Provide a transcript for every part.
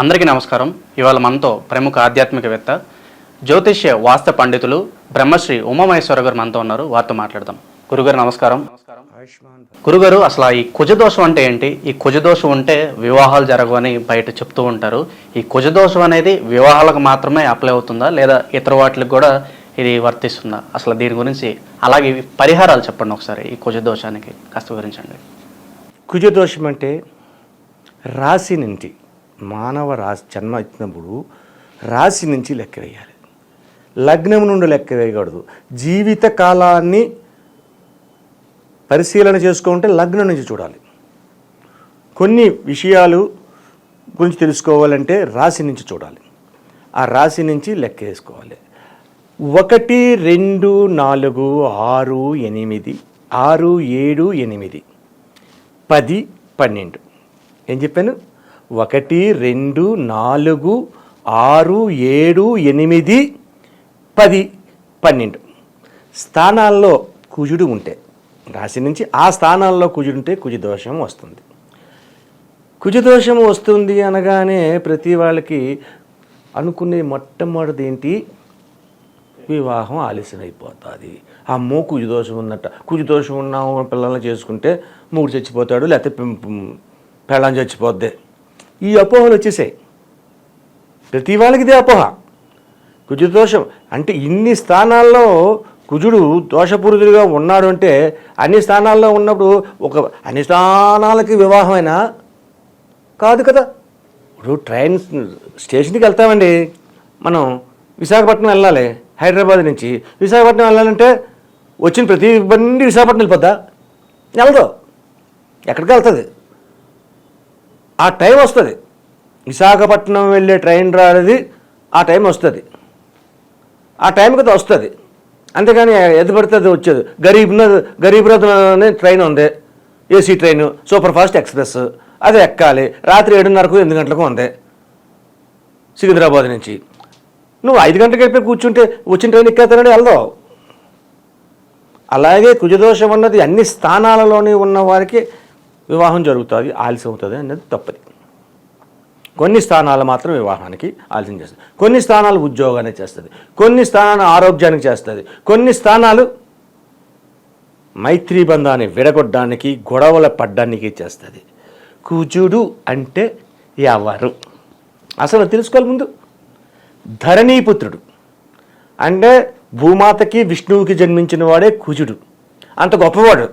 అందరికీ నమస్కారం. ఇవాళ మనతో ప్రముఖ ఆధ్యాత్మికవేత్త జ్యోతిష్య వాస్తు పండితులు బ్రహ్మశ్రీ ఉమామహేశ్వర గారు మనతో ఉన్నారు. వారితో మాట్లాడదాం. గురుగారు నమస్కారం. గురుగారు, అసలు ఈ కుజదోషం అంటే ఏంటి? ఈ కుజదోషం ఉంటే వివాహాలు జరగవని బయట చెప్తూ ఉంటారు. ఈ కుజదోషం అనేది వివాహాలకు మాత్రమే అప్లై అవుతుందా, లేదా ఇతర వాటికి కూడా ఇది వర్తిస్తుందా? అసలు దీని గురించి, అలాగే పరిహారాలు చెప్పండి ఒకసారి. ఈ కుజదోషానికి కాస్త వివరించండి. కుజదోషం అంటే రాశి నుంచి, మానవ రాశి జన్మ ఇచ్చినప్పుడు రాశి నుంచి లెక్క వేయాలి. లగ్నం నుండి లెక్క వేయకూడదు. జీవిత కాలాన్ని పరిశీలన చేసుకుంటే లగ్నం నుంచి చూడాలి. కొన్ని విషయాలు గురించి తెలుసుకోవాలంటే రాశి నుంచి చూడాలి. ఆ రాశి నుంచి లెక్క వేసుకోవాలి. 1, 2, 4, 6, 8, 6, 7, 8, 10, 12. ఏం చెప్పాను? 1, 2, 4, 6, 7, 8, 10, 12 స్థానాల్లో కుజుడు ఉంటే, రాశి నుంచి ఆ స్థానాల్లో కుజుడు ఉంటే కుజదోషం వస్తుంది. కుజదోషం వస్తుంది అనగానే ప్రతి వాళ్ళకి అనుకునే మొట్టమొదటిది ఏంటి? వివాహం ఆలస్యం అయిపోతుంది. అమ్మో కుజదోషం ఉన్నట్ట, కుజదోషం ఉన్న పిల్లల్ని చేసుకుంటే మూడు చచ్చిపోతాడు, లేకపోతే పెళ్ళం చచ్చిపోద్ది. ఈ అపోహలు వచ్చేసాయి. ప్రతి వాళ్ళకి ఇదే అపోహ. కుజదోషం అంటే ఇన్ని స్థానాల్లో కుజుడు దోషపూరితుడిగా ఉన్నాడు అంటే అన్ని స్థానాల్లో ఉన్నప్పుడు అన్ని స్థానాలకి వివాహమైనా కాదు కదా. ఇప్పుడు ట్రైన్ స్టేషన్కి వెళ్తామండి, మనం విశాఖపట్నం వెళ్ళాలి. హైదరాబాద్ నుంచి విశాఖపట్నం వెళ్ళాలంటే వచ్చిన ప్రతి బండి విశాఖపట్నం వెళ్ళిపోద్దా? వెళ్ళదు. ఎక్కడికి వెళ్తుంది? ఆ టైం వస్తుంది. విశాఖపట్నం వెళ్ళే ట్రైన్ రాలేదు, ఆ టైం వస్తుంది. ఆ టైంకి వస్తుంది. అంతేగాని ఎది పడితే అది వచ్చేది. గరీబ్ రథ్ అనే ట్రైన్ ఉంది, AC train, super fast express. అది ఎక్కాలి. రాత్రి 7:30, 8 గంటలకు ఉంది సికింద్రాబాద్ నుంచి. నువ్వు 5 గంటలకు వెళ్ళిపోయి కూర్చుంటే వచ్చిన ట్రైన్ ఎక్కేస్తానని వెళ్దావు. అలాగే కుజదోషం అన్నది అన్ని స్థానాలలోనే ఉన్న వారికి వివాహం జరుగుతుంది, ఆలస్యం అవుతుంది అనేది తప్పది. కొన్ని స్థానాలు మాత్రం వివాహానికి ఆలస్యం చేస్తుంది, కొన్ని స్థానాలు ఉద్యోగానికి చేస్తుంది, కొన్ని స్థానాలు ఆరోగ్యానికి చేస్తుంది, కొన్ని స్థానాలు మైత్రీ బంధాన్ని విడగొట్టడానికి, గొడవల పడ్డానికి చేస్తుంది. కుజుడు అంటే ఎవరు అసలు తెలుసుకోవాలి. ముందు ధరణీపుత్రుడు అంటే భూమాతకి విష్ణువుకి జన్మించిన వాడే కుజుడు. అంత గొప్పవాడు.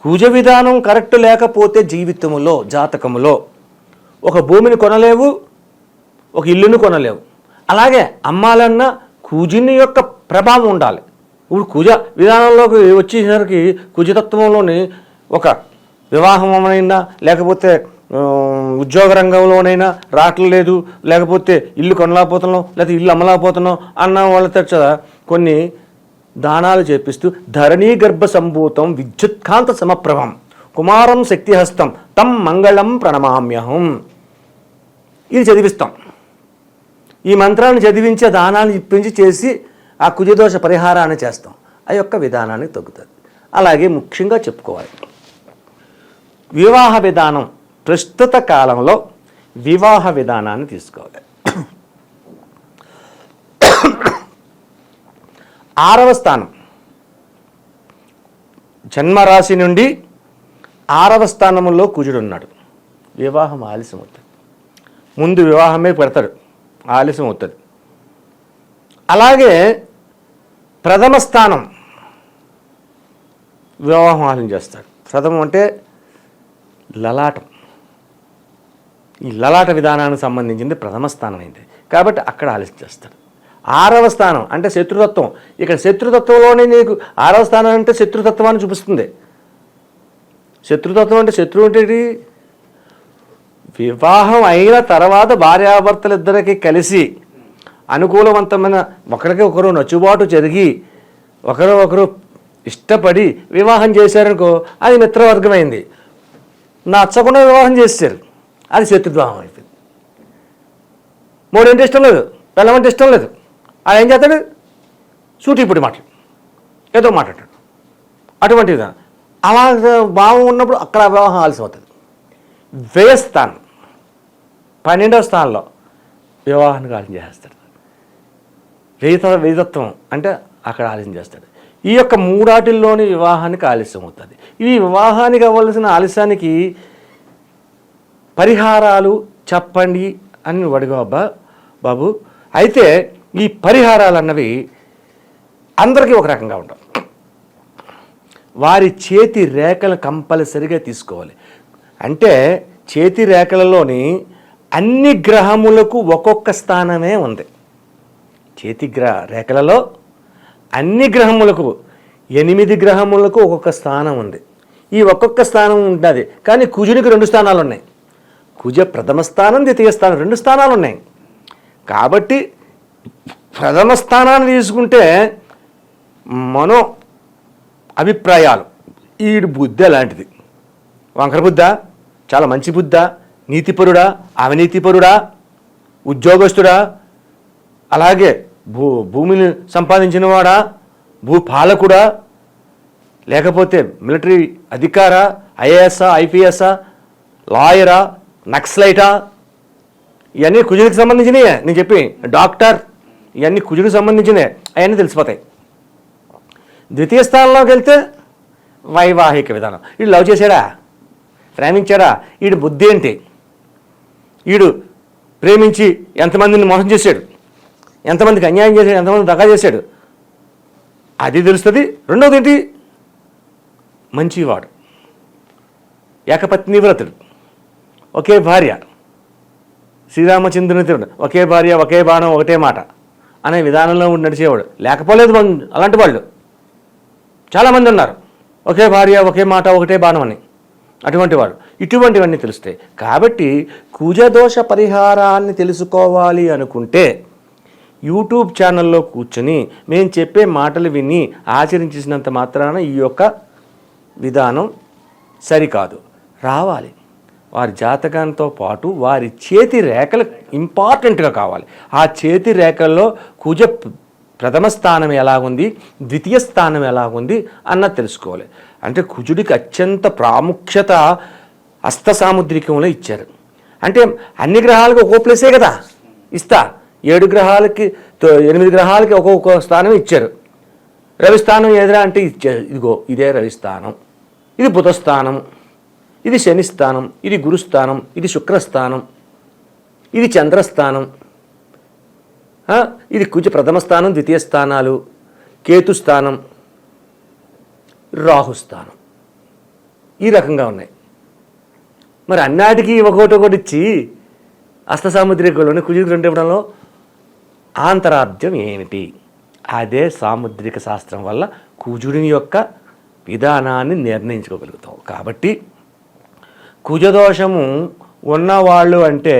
కుజ విధానం కరెక్ట్ లేకపోతే జీవితంలో, జాతకములో ఒక భూమిని కొనలేవు, ఒక ఇల్లును కొనలేవు. అలాగే అమ్మాలన్నా కుజుని యొక్క ప్రభావం ఉండాలి. ఇప్పుడు కుజ విధానంలోకి వచ్చేసరికి కుజతత్వంలోని ఒక వివాహమైనా, లేకపోతే ఉద్యోగ రంగంలోనైనా రావట్లేదు, లేకపోతే ఇల్లు కొనలేకపోతున్నాం, లేకపోతే ఇల్లు అమ్మలేకపోతున్నాం అన్న వాళ్ళతో కొన్ని దానాలు చేపిస్తూ ధరణీ గర్భ సంభూతం విద్యుత్కాంత సమప్రభం కుమారం శక్తిహస్తం తం మంగళం ప్రణమామ్యహం. ఇది చదివిస్తాం. ఈ మంత్రాన్ని చదివించి దానాన్ని ఇప్పించి చేసి ఆ కుజదోష పరిహారాన్ని చేస్తాం. ఆ యొక్క విధానానికి తగ్గుతుంది. అలాగే ముఖ్యంగా చెప్పుకోవాలి, వివాహ విధానం. ప్రస్తుత కాలంలో వివాహ విధానాన్ని తీసుకోవాలి. 6వ స్థానం, జన్మరాశి నుండి 6వ స్థానంలో కుజుడు ఉన్నాడు. వివాహం ఆలస్యం అవుతుంది. ముందు వివాహమే పెడతాడు, ఆలస్యం అవుతుంది. అలాగే ప్రథమ స్థానం వివాహం ఆలస్యం చేస్తాడు. ప్రథమం అంటే లలాటం. ఈ లలాట విధానానికి సంబంధించింది ప్రథమ స్థానం అయింది కాబట్టి అక్కడ ఆలస్యం చేస్తాడు. 6వ స్థానం అంటే శత్రుతత్వం. ఇక్కడ శత్రుతత్వంలోనే నీకు 6వ స్థానం అంటే శత్రుతత్వాన్ని చూపిస్తుంది. శత్రుతత్వం అంటే శత్రువు అంటే వివాహం అయిన తర్వాత భార్యాభర్తలు ఇద్దరికి కలిసి అనుకూలవంతమైన ఒకరికి ఒకరు నచ్చుబాటు జరిగి ఒకరు ఇష్టపడి వివాహం చేశారనుకో, అది మిత్రవర్గమైంది. నచ్చకుండా వివాహం చేశారు, అది శత్రుద్వాహం అయిపోయింది. మూడంటే ఇష్టం లేదు, పిల్లమంటే ఇష్టం లేదు, అది ఏం చేస్తాడు? సూటిపుడి మాటలు ఏదో మాట్లాడాడు. అటువంటి విధానం. అలా భావం ఉన్నప్పుడు అక్కడ వివాహం ఆలస్యం అవుతుంది. వ్యయస్థానం 12వ స్థానంలో వివాహానికి ఆలస్యం చేస్తాడు. వేదత్వం అంటే అక్కడ ఆలస్యం చేస్తాడు. ఈ యొక్క మూడాటిల్లోని వివాహానికి ఆలస్యం అవుతుంది. ఈ వివాహానికి అవ్వాల్సిన ఆలస్యానికి పరిహారాలు చెప్పండి అని అడిగా బాబు. అయితే ఈ పరిహారాలు అన్నవి అందరికీ ఒక రకంగా ఉండవు. వారి చేతి రేఖలు కంపల్సరిగా తీసుకోవాలి. అంటే చేతి రేఖలలోని అన్ని గ్రహములకు ఒక్కొక్క స్థానమే ఉంది. చేతి రేఖలలో అన్ని గ్రహములకు 8 గ్రహములకు ఒక్కొక్క స్థానం ఉంది. ఈ ఒక్కొక్క స్థానం ఉంటుంది. కానీ కుజునికి 2 స్థానాలు ఉన్నాయి. కుజ ప్రథమ స్థానం, ద్వితీయ స్థానం 2 స్థానాలు ఉన్నాయి. కాబట్టి ప్రథమ స్థానాన్ని తీసుకుంటే మనో అభిప్రాయాలు, ఈడు బుద్ధి అలాంటిది, వంకర బుద్ధ, చాలా మంచి బుద్ధ, నీతిపరుడా, అవినీతిపరుడా, ఉద్యోగస్తుడా, అలాగే భూమిని సంపాదించినవాడా, భూపాలకుడా, లేకపోతే మిలిటరీ అధికారా, ఐఏఎస్ఆ, ఐపీఎస్ఆ, లాయరా, నక్సలైటా, ఇవన్నీ కుజుడికి సంబంధించినవే. నేను చెప్పి డాక్టర్, ఇవన్నీ కుజుడికి సంబంధించినవే. అవన్నీ తెలిసిపోతాయి. ద్వితీయ స్థానంలోకి వెళ్తే వైవాహిక విధానం. వీడు లవ్ చేశాడా, ప్రేమించాడా, వీడు బుద్ధి ఏంటి, వీడు ప్రేమించి ఎంతమందిని మోసం చేశాడు, ఎంతమందికి అన్యాయం చేశాడు, ఎంతమంది దగా చేశాడు, అది తెలుస్తుంది. రెండవది ఏంటి, మంచివాడు, ఏకపత్ని వ్రతుడు, ఒకే భార్య, శ్రీరామచంద్రుని ఒకే భార్య, ఒకే బాణం, ఒకటే మాట అనే విధానంలో నడిచేవాడు. లేకపోలేదు అలాంటి వాళ్ళు చాలామంది ఉన్నారు. ఒకే భార్య, ఒకే మాట, ఒకటే బాణం అని అటువంటి వాడు. ఇటువంటివన్నీ తెలుస్తాయి. కాబట్టి కుజదోష పరిహారాన్ని తెలుసుకోవాలి అనుకుంటే యూట్యూబ్ ఛానల్లో కూర్చొని మేము చెప్పే మాటలు విని ఆచరించినంత మాత్రాన ఈ యొక్క విధానం సరికాదు. రావాలి. వారి జాతకంతో పాటు వారి చేతి రేఖలు ఇంపార్టెంట్గా కావాలి. ఆ చేతి రేఖల్లో కుజ ప్రథమ స్థానం ఎలాగుంది, ద్వితీయ స్థానం ఎలాగుంది అన్నది తెలుసుకోవాలి. అంటే కుజుడికి అత్యంత ప్రాముఖ్యత హస్త సాముద్రికంలో ఇచ్చారు. అంటే అన్ని గ్రహాలకు ఒక్కో ప్లేసే కదా ఇస్తా. 7 గ్రహాలకి 8 గ్రహాలకి ఒక్కొక్క స్థానం ఇచ్చారు. రవి స్థానం ఏదైనా అంటే ఇచ్చారు. ఇదిగో ఇదే రవి స్థానం, ఇది బుధ స్థానం, ఇది శని స్థానం, ఇది గురుస్థానం, ఇది శుక్రస్థానం, ఇది చంద్రస్థానం, ఇది కుజ ప్రథమ స్థానం, ద్వితీయ స్థానాలు, కేతు స్థానం, రాహుస్థానం, ఈ రకంగా ఉన్నాయి. మరి అన్నిటికీ ఒకటి ఇచ్చి హస్త సాముద్రికలోని కుజుడికి 2 ఇవ్వడంలో ఆంతరార్థం ఏమిటి? అదే సాముద్రిక శాస్త్రం వల్ల కుజుడిని యొక్క విధానాన్ని నిర్ణయించుకోగలుగుతాం. కాబట్టి కుజదోషము ఉన్నవాళ్ళు అంటే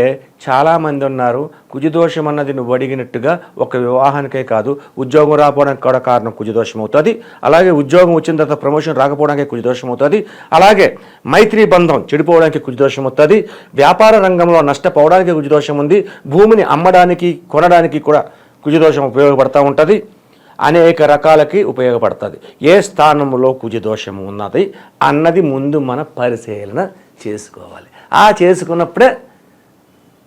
చాలామంది ఉన్నారు. కుజదోషం అన్నది నువ్వు అడిగినట్టుగా ఒక వివాహానికే కాదు, ఉద్యోగం రాకపోవడానికి కూడా కారణం కుజదోషం అవుతుంది. అలాగే ఉద్యోగం వచ్చిన తర్వాత ప్రమోషన్ రాకపోవడానికి కుజదోషం అవుతుంది. అలాగే మైత్రి బంధం చెడిపోవడానికి కుజదోషం అవుతుంది. వ్యాపార రంగంలో నష్టపోవడానికి కుజదోషం ఉంది. భూమిని అమ్మడానికి కొనడానికి కూడా కుజదోషం ఉపయోగపడుతూ ఉంటుంది. అనేక రకాలకి ఉపయోగపడుతుంది. ఏ స్థానంలో కుజదోషం ఉన్నది అన్నది ముందు మన పరిశీలన చేసుకోవాలి. ఆ చేసుకున్నప్పుడే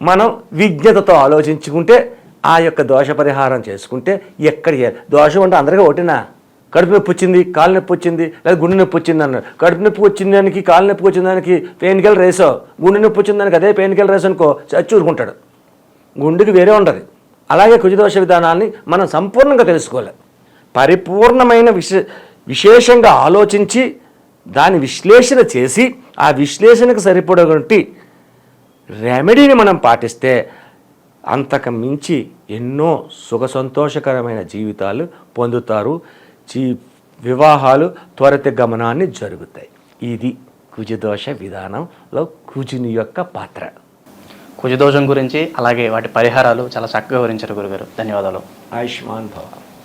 మనం విజ్ఞతతో ఆలోచించుకుంటే ఆ యొక్క దోష పరిహారం చేసుకుంటే ఎక్కడ దోషం అంటే అందరికీ ఒకటినా, కడుపు నొప్పి వచ్చింది, కాలు నొప్పి వచ్చింది, లేదా గుండె నొప్పి వచ్చింది అన్నారు. కడుపు నొప్పి వచ్చిన దానికి, కాలు నొప్పి వచ్చిన దానికి పెయిన్ కిల్లర్ రేసో, గుండె నొప్పి వచ్చిన దానికి అదే పెయిన్ కిల్లర్ రేస్ అనుకో, చచ్చి ఊరుకుంటాడు. గుండెకి వేరే ఉండదు. అలాగే కుజదోష విధానాన్ని మనం సంపూర్ణంగా తెలుసుకోవాలి. పరిపూర్ణమైన విశేషంగా ఆలోచించి దాని విశ్లేషణ చేసి ఆ విశ్లేషణకు సరిపడేటువంటి రెమెడీని మనం పాటిస్తే అంతకు మించి ఎన్నో సుఖ సంతోషకరమైన జీవితాలు పొందుతారు. వివాహాలు త్వరితగమనాన్ని జరుగుతాయి. ఇది కుజదోష విధానంలో కుజుని యొక్క పాత్ర. కుజదోషం గురించి అలాగే వాటి పరిహారాలు చాలా చక్కగా వివరించారు గురుగారు. ధన్యవాదాలు. ఆయుష్మాన్ భవ.